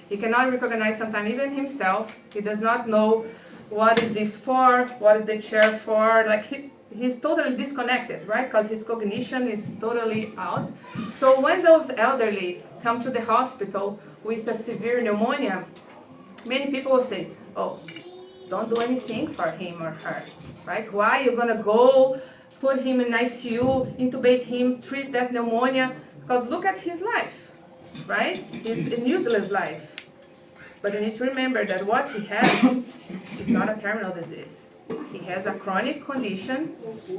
he cannot recognize sometimes even himself, he does not know what is this for, what is the chair for, like he's totally disconnected, right? Because his cognition is totally out. So when those elderly come to the hospital with a severe pneumonia, many people will say, oh, don't do anything for him or her, right? Why you're gonna go put him in ICU, intubate him, treat that pneumonia? Because look at his life, right? It's a useless life. But you need to remember that what he has is not a terminal disease. He has a chronic condition,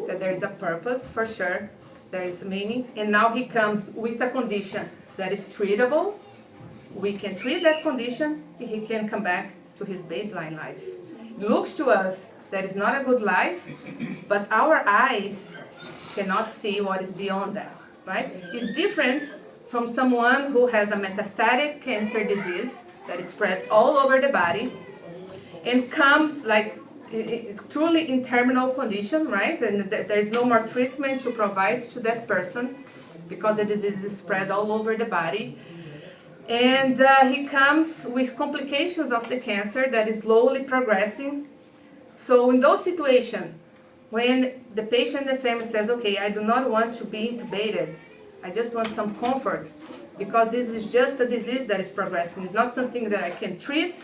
that there is a purpose for sure, there is meaning, and now he comes with a condition that is treatable. We can treat that condition, and he can come back to his baseline life. It looks to us that is not a good life, but our eyes cannot see what is beyond that, right? It's different from someone who has a metastatic cancer disease that is spread all over the body and comes like truly in terminal condition, right? And there is no more treatment to provide to that person because the disease is spread all over the body. And he comes with complications of the cancer that is slowly progressing. So in those situations, When the patient and the family says, okay, I do not want to be intubated, I just want some comfort, because this is just a disease that is progressing. It's not something that I can treat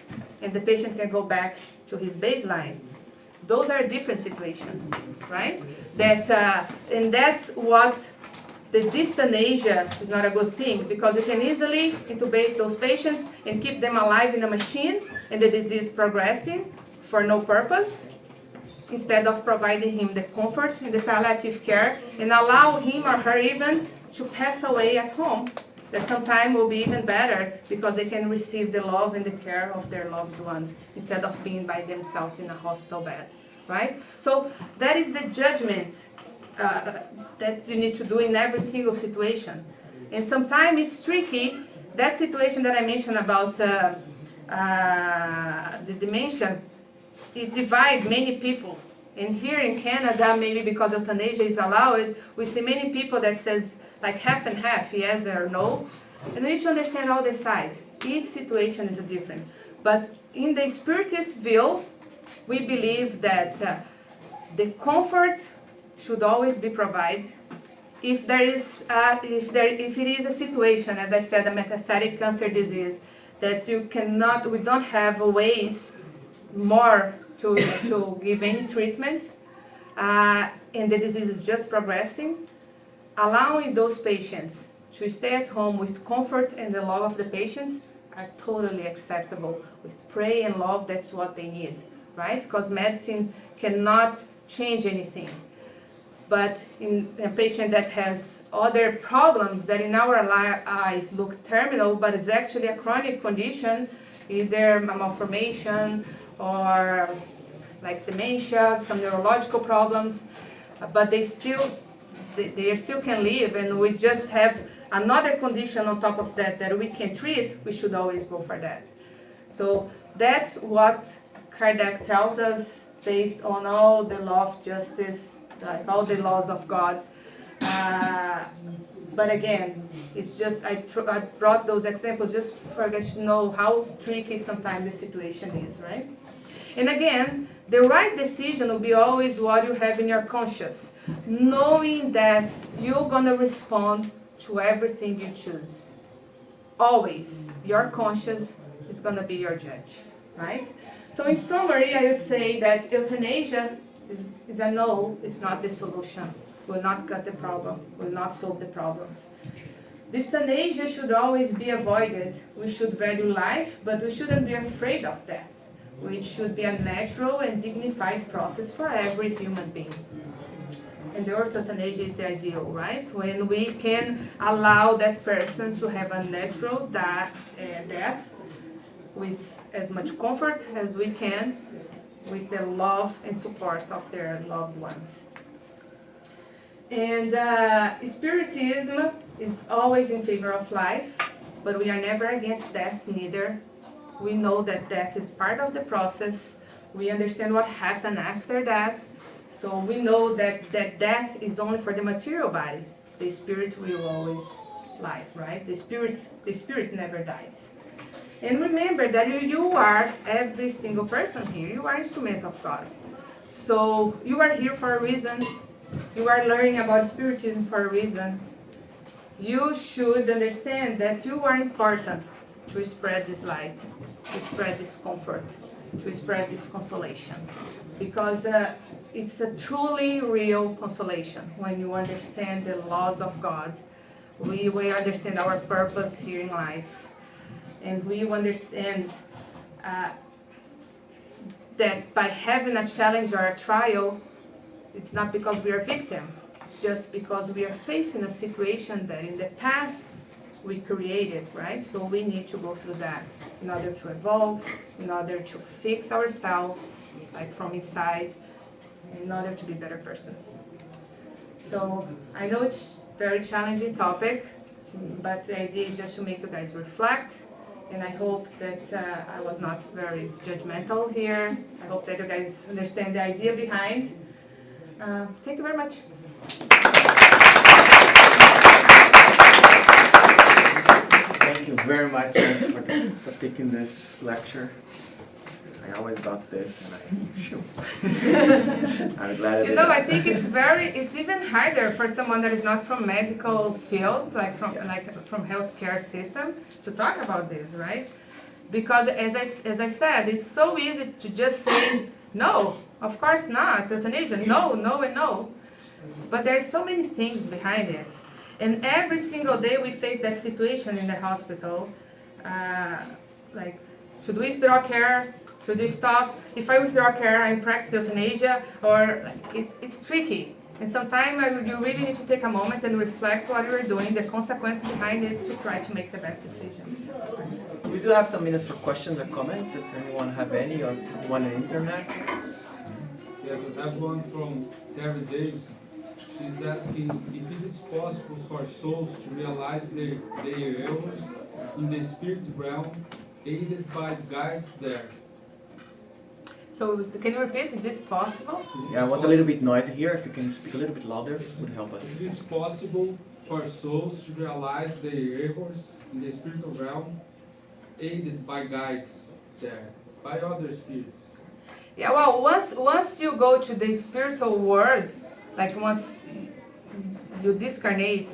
and the patient can go back to his baseline. Those are different situations, right? And that's what the dystonasia is not a good thing, because you can easily intubate those patients and keep them alive in a machine and the disease progressing for no purpose, instead of providing him the comfort and the palliative care and allow him or her even to pass away at home, that sometime will be even better because they can receive the love and the care of their loved ones instead of being by themselves in a hospital bed, right? So that is the judgment that you need to do in every single situation. And sometimes it's tricky. That situation that I mentioned about the dementia, it divides many people. And here in Canada, maybe because euthanasia is allowed, we see many people that says like half and half, yes or no. And we need to understand all the sides. Each situation is different. But in the Spiritist view, we believe that the comfort should always be provided. If it is a situation, as I said, a metastatic cancer disease, that we don't have ways more to give any treatment, and the disease is just progressing, allowing those patients to stay at home with comfort and the love of the patients are totally acceptable. With pray and love, that's what they need, right? Because medicine cannot change anything. But in a patient that has other problems that in our eyes look terminal, but is actually a chronic condition, either a malformation or like dementia, some neurological problems, but they still can live, and we just have another condition on top of that we can treat, we should always go for that. So that's what Kardec tells us based on all the law of justice, like all the laws of God. But again, it's just, I brought those examples just for us to know how tricky sometimes the situation is, right? And again, the right decision will be always what you have in your conscience, knowing that you're going to respond to everything you choose. Always, your conscience is going to be your judge, right? So in summary, I would say that euthanasia is a no, it's not the solution, will not cut the problem, will not solve the problems. Dystonasia should always be avoided. We should value life, but we shouldn't be afraid of death, which should be a natural and dignified process for every human being. And the euthanasia is the ideal, right? When we can allow that person to have a natural death with as much comfort as we can, with the love and support of their loved ones. And Spiritism is always in favor of life, but we are never against death neither. We know that death is part of the process. We understand what happened after that. So we know that death is only for the material body. The spirit will always live, right? The spirit never dies. And remember that you are, every single person here, you are an instrument of God. So you are here for a reason. You are learning about Spiritism for a reason. You should understand that you are important to spread this light, to spread this comfort, to spread this consolation. Because it's a truly real consolation when you understand the laws of God. We understand our purpose here in life. And we understand that by having a challenge or a trial, it's not because we are victim. It's just because we are facing a situation that in the past we created, right? So we need to go through that in order to evolve, in order to fix ourselves, like from inside, in order to be better persons. So I know it's a very challenging topic, but the idea is just to make you guys reflect. And I hope that I was not very judgmental here. I hope that you guys understand the idea behind. Thank you very much. Thank you very much, Joyce, for taking this lecture. I always got this, and shoot. I'm glad I You did know, that. I think it's even harder for someone that is not from medical field, like from healthcare system, to talk about this, right? Because as I said, it's so easy to just say, no, of course not, euthanasia, no, no, and no. But there's so many things behind it. And every single day we face that situation in the hospital. Like, should we withdraw care? Should we stop? If I withdraw care, I'm practicing euthanasia, or it's tricky. And sometimes you really need to take a moment and reflect what you're doing, the consequences behind it, to try to make the best decision. We do have some minutes for questions or comments, if anyone have any, or one on the internet. Yeah, we have one from Terry Davis. She's asking if it is possible for souls to realize their errors in the spirit realm, aided by guides there. So can you repeat? Is it possible? Yeah, I want a little bit noisy here. If you can speak a little bit louder, it would help us. If it is possible for souls to realize their errors in the spiritual realm, aided by guides there, by other spirits. Yeah, well, once you go to the spiritual world, like once you discarnate,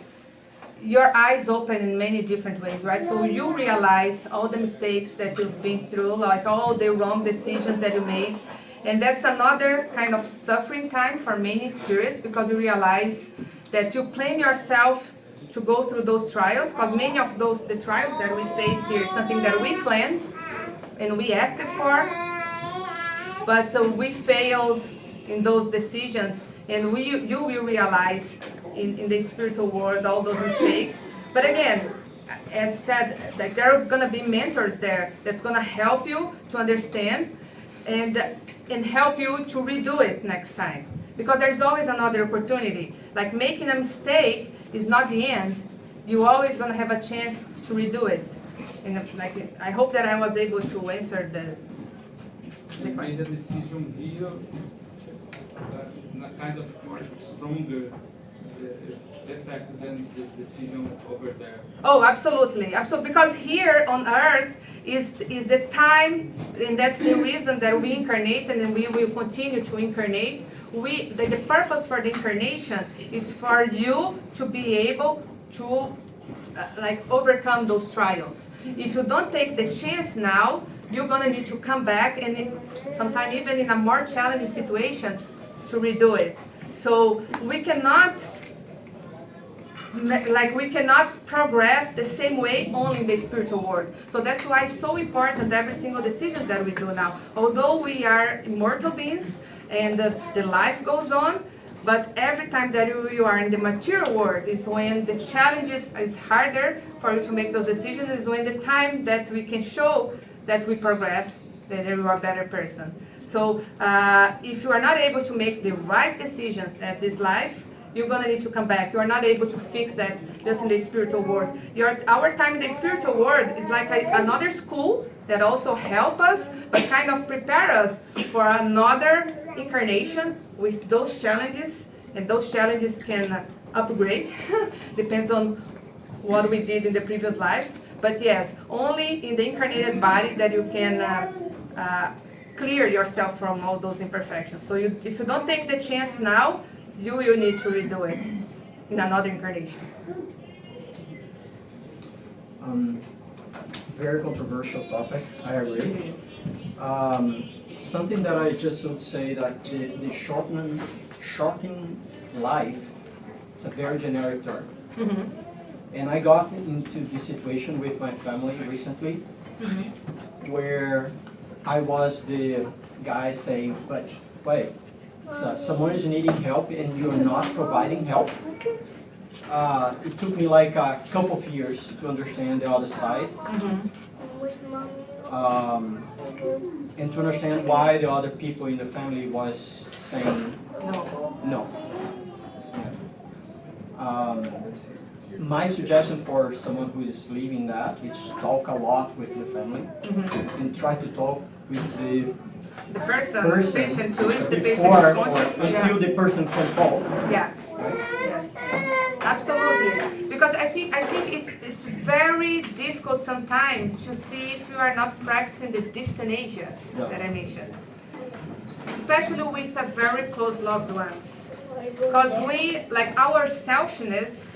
your eyes open in many different ways, right? So you realize all the mistakes that you've been through, like all the wrong decisions that you made. And that's another kind of suffering time for many spirits, because you realize that you plan yourself to go through those trials, because many of the trials that we face here is something that we planned and we asked for, but we failed in those decisions, and you will realize in the spiritual world all those mistakes. But again, as said, like, there are going to be mentors there that's going to help you to understand and help you to redo it next time, because there's always another opportunity. Like, making a mistake is not the end. You're always going to have a chance to redo it. And I hope that I was able to answer the We made question. a decision here, it's kind of more stronger effect than the decision over there. Oh, absolutely, absolutely. Because here on earth is the time, and that's the reason that we incarnate, and we will continue to incarnate. The purpose for the incarnation is for you to be able to overcome those trials. If you don't take the chance now, you're gonna need to come back, and sometimes even in a more challenging situation, to redo it. So we cannot progress the same way only in the spiritual world. So that's why it's so important, every single decision that we do now. Although we are immortal beings and the life goes on, but every time that you are in the material world is when the challenges is harder for you to make those decisions, is when the time that we can show that we progress, that you are a better person. So if you are not able to make the right decisions at this life, you're going to need to come back. You are not able to fix that just in the spiritual world. Our time in the spiritual world is like another school that also help us, but kind of prepare us for another incarnation with those challenges. And those challenges can upgrade, depends on what we did in the previous lives. But yes, only in the incarnated body that you can clear yourself from all those imperfections. So if you don't take the chance now, you will need to redo it in another incarnation. Very controversial topic, I agree. Something that I just would say that the shortening life is a very generic term. Mm-hmm. And I got into this situation with my family recently, where I was the guy saying, but wait, so someone is needing help and you're not providing help. It took me like a couple of years to understand the other side, and to understand why the other people in the family was saying no. My suggestion for someone who is leaving that is talk a lot with the family and try to talk with the person, patient too, if the patient before is conscious. or until the person can fall. Yes. Right? Yes. Absolutely, because I think it's very difficult sometimes to see if you are not practicing the dystonasia that I mentioned, especially with a very close loved ones, because we like our selfishness,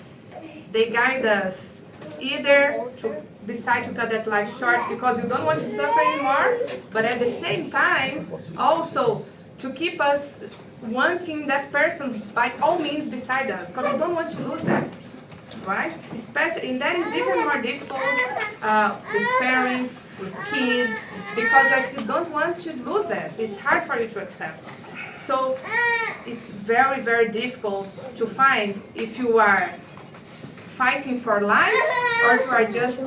they guide us either to decide to cut that life short because you don't want to suffer anymore, but at the same time also to keep us wanting that person by all means beside us because we don't want to lose them, right? Especially, and that is even more difficult with parents, with kids, because like you don't want to lose them. It's hard for you to accept. So it's very, very difficult to find if you are fighting for life or if you are just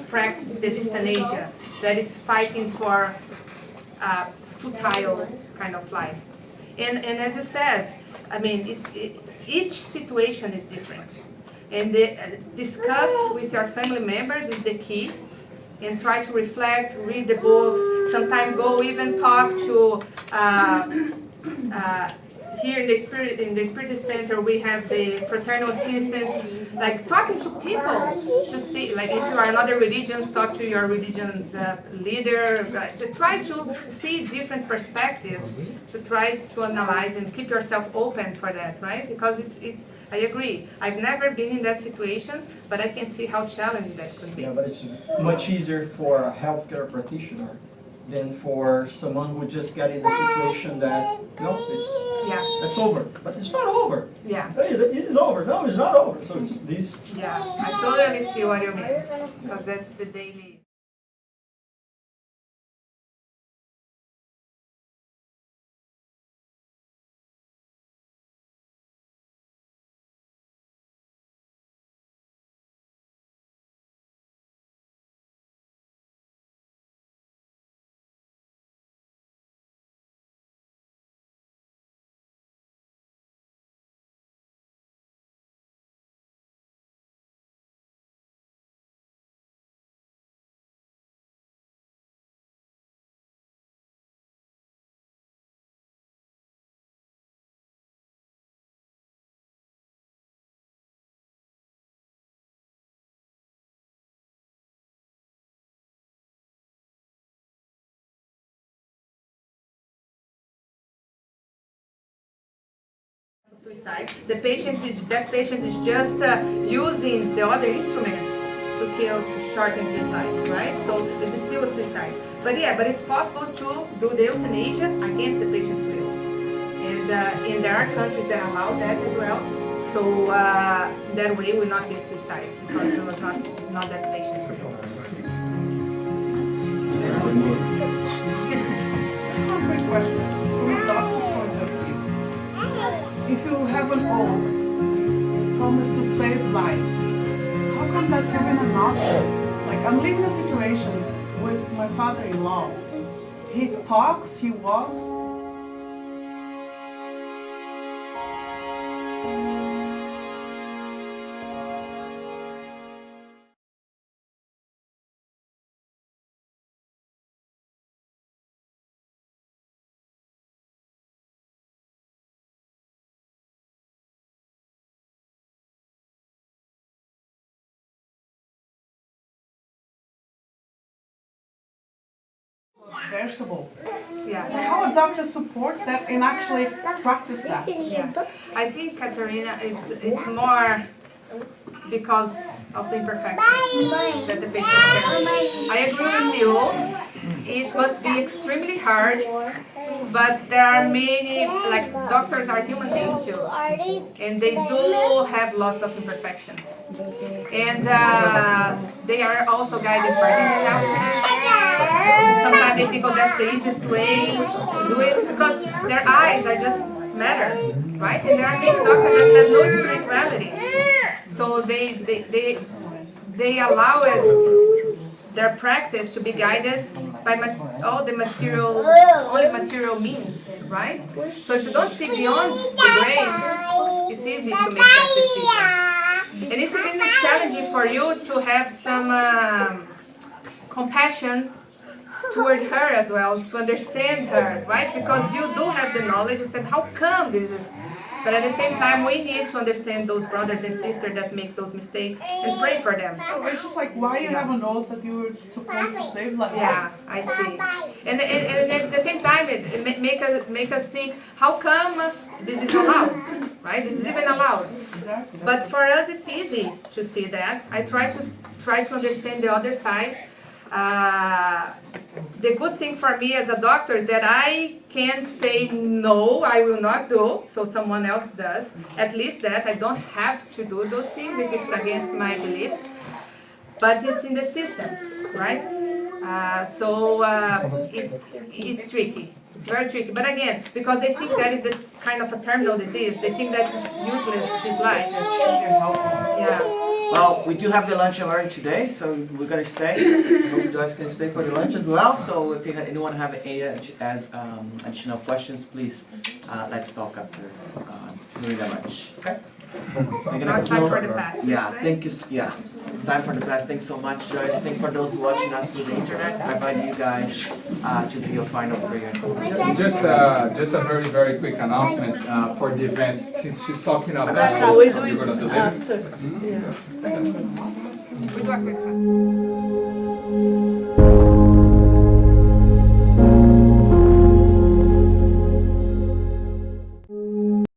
practicing the dystonasia, that is fighting for futile kind of life. And as you said, I mean, each situation is different. And discuss with your family members is the key. And try to reflect, read the books, sometimes go even talk to here in the Spiritist Center we have the fraternal assistants, like talking to people to see, like if you are another religion, talk to your religion's leader, right? To try to see different perspectives, to try to analyze and keep yourself open for that, right? Because it's I agree. I've never been in that situation, but I can see how challenging that could be. Yeah, but it's much easier for a healthcare practitioner than for someone who just got in a situation that, no, it's over. But it's not over. Yeah. Hey, it is over. No, it's not over. So it's this. Yeah, I totally see what you mean, because that's the daily. Suicide. That patient is just using the other instruments to shorten his life, right? So this is still a suicide. But yeah, but it's possible to do the euthanasia against the patient's will, and there are countries that allow that as well. So that way it will not be a suicide because it's not that patient's will. That's one quick question. From a doctor's point of view, if you have an oath and promise to save lives, how come that's even an option? Like, I'm living a situation with my father-in-law. He talks, he walks. Vegetable. Yeah. How a doctor supports that and actually practice that. Yeah. I think, Katarina, it's more because of the imperfections that the patient carries. I agree with you. It must be extremely hard, but there are many, like doctors are human beings too, and they do have lots of imperfections. And they are also guided by themselves. Sometimes they think, oh, that's the easiest way to do it, because their eyes are just matter, right? And there are many doctors that have no spirituality. So they allow it, their practice to be guided by all the only material means, right? So if you don't see beyond the grave, it's easy to make that decision. And it's even challenging for you to have some compassion toward her as well, to understand her, right? Because you do have the knowledge. You said, how come this is? But at the same time, we need to understand those brothers and sisters that make those mistakes and pray for them. It's just like, why you have an oath that you were supposed to save lives? Yeah, I see. And at the same time, it make us think, how come this is allowed, right? This is even allowed. Exactly. But for us, it's easy to see that. I try to understand the other side. The good thing for me as a doctor is that I can say no, I will not do, so someone else does. At least that I don't have to do those things if it's against my beliefs. But it's in the system, right? So it's tricky. It's very tricky. But again, because they think that is the kind of a terminal disease, they think that it's useless, his life. Yeah. Well, we do have the lunch and learn today, so we're gonna stay. I hope you guys can stay for the lunch as well. So if anyone have any additional questions, please let's talk after during the lunch. Okay? Now it's time for the pass. Yeah, right? thank you. Yeah, time for the class. Thanks so much, Joyce. Thank for those watching us through the internet. I invite you guys to do your final prayer. Just a very, very quick announcement for the event. Since she's talking about We're you're going to deliver. after. Yeah. We do after the pass.